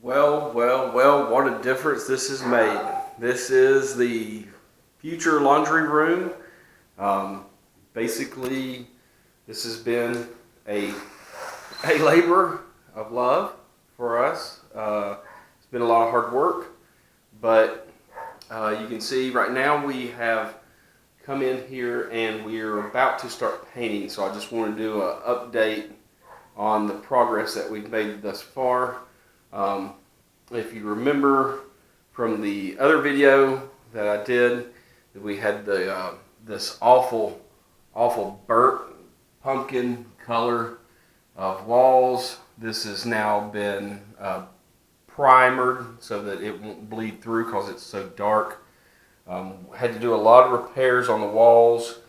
Well, what a difference this has made. This is the future laundry room. Um, Basically, this has been a labor of love for us. It's been a lot of hard work, but you can see right now we have come in here and we're about to start painting. So I just want to do an update on the progress that we've made thus far. If you remember from the other video that I did, that we had the this awful burnt pumpkin color of walls. This has now been primered so that it won't bleed through because it's so dark. Had to do a lot of repairs on the walls,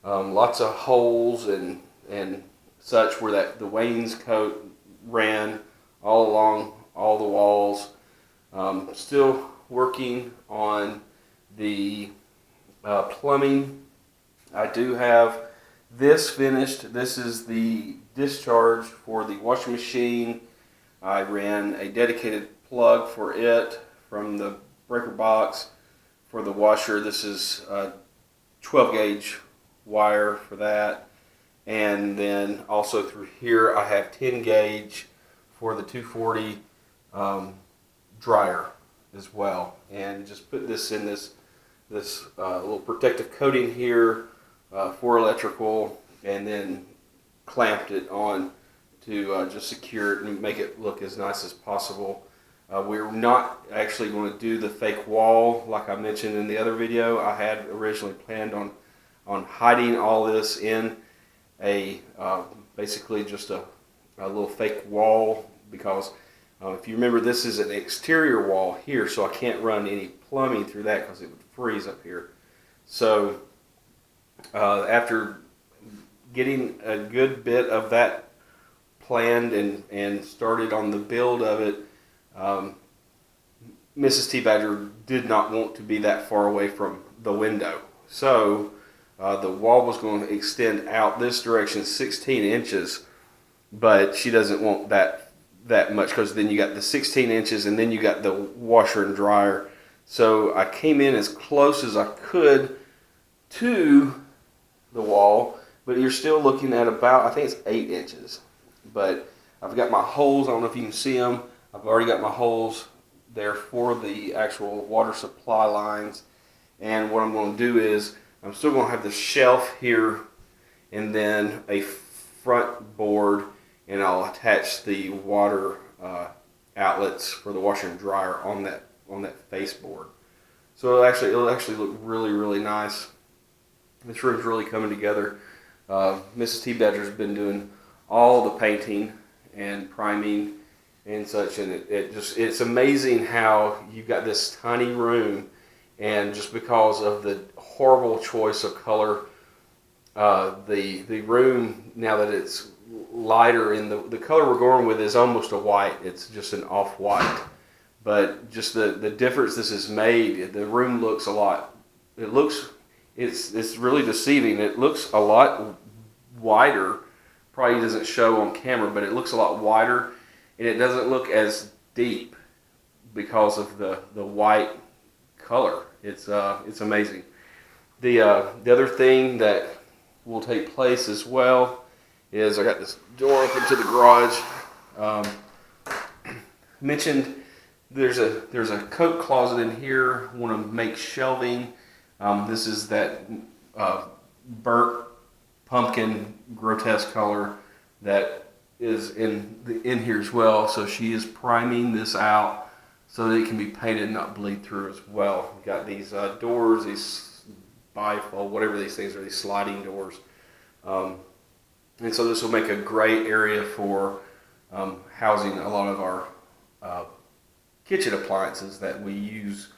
lots of holes and such where the wainscot ran all along all the walls. Still working on the plumbing. I do have this finished. This is the discharge for the washing machine. I ran a dedicated plug for it from the breaker box for the washer. This is a 12 gauge wire for that. And then also through here I have 10 gauge for the 240 dryer as well. And just put this in this little protective coating here for electrical, and then clamped it on to just secure it and make it look as nice as possible. We're not actually going to do the fake wall like I mentioned in the other video. I had originally planned on hiding all this in a basically just a little fake wall, because if you remember, this is an exterior wall here, so I can't run any plumbing through that because it would freeze up here. So after getting a good bit of that planned and started on the build of it, Mrs. T. Badger did not want to be that far away from the window. So the wall was going to extend out this direction 16 inches, but she doesn't want that much, because then you got the 16 inches and then you got the washer and dryer. So I came in as close as I could to the wall, but you're still looking at about, I think it's 8 inches. But I've got my holes, I don't know if you can see them, I've already got my holes there for the actual water supply lines. And what I'm going to do is, I'm still going to have the shelf here and then a front board, and I'll attach the water outlets for the washer and dryer on that face board. So it'll actually look really nice. This room's really coming together. Mrs. T. Badger's been doing all the painting and priming and such, and it's amazing how you've got this tiny room, and just because of the horrible choice of color, the room, now that it's lighter, in the color we're going with is almost a white. It's just an off-white, but just the difference this has made. The room looks a lot, it's really deceiving. It looks a lot wider. Probably doesn't show on camera, but it looks a lot wider, and it doesn't look as deep because of the white color. It's amazing. The other thing that will take place as well is, I got this door open to the garage. Mentioned there's a coat closet in here. Want to make shelving. This is that burnt pumpkin grotesque color that is in here as well. So she is priming this out so that it can be painted and not bleed through as well. We've got these doors, these bifold, whatever these things are, these sliding doors. And so this will make a great area for housing a lot of our kitchen appliances that we use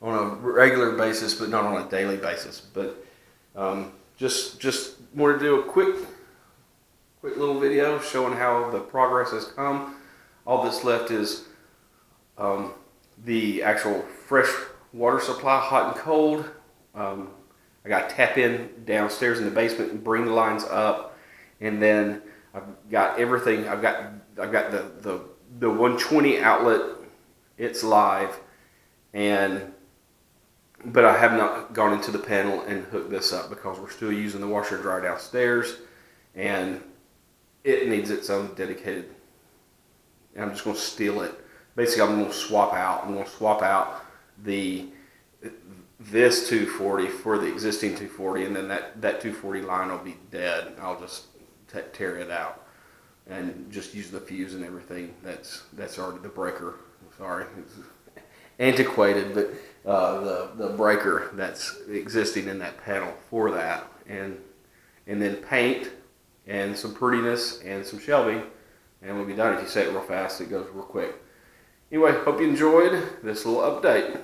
on a regular basis, but not on a daily basis. But just wanted to do a quick little video showing how the progress has come. All that's left is the actual fresh water supply, hot and cold. I got to tap in downstairs in the basement and bring the lines up, and then I've got everything. I've got the 120 outlet It's live, but I have not gone into the panel and hooked this up because we're still using the washer and dryer downstairs, and it needs its own dedicated. And I'm just going to steal it. Basically, I'm going to swap out this 240 for the existing 240, and then that 240 line will be dead. I'll just tear it out and just use the fuse and everything. That's already the breaker. Sorry, it's antiquated, but the breaker that's existing in that panel for that, and then paint and some prettiness and some shelving, and we'll be done. If you say it real fast, it goes real quick. Anyway, hope you enjoyed this little update.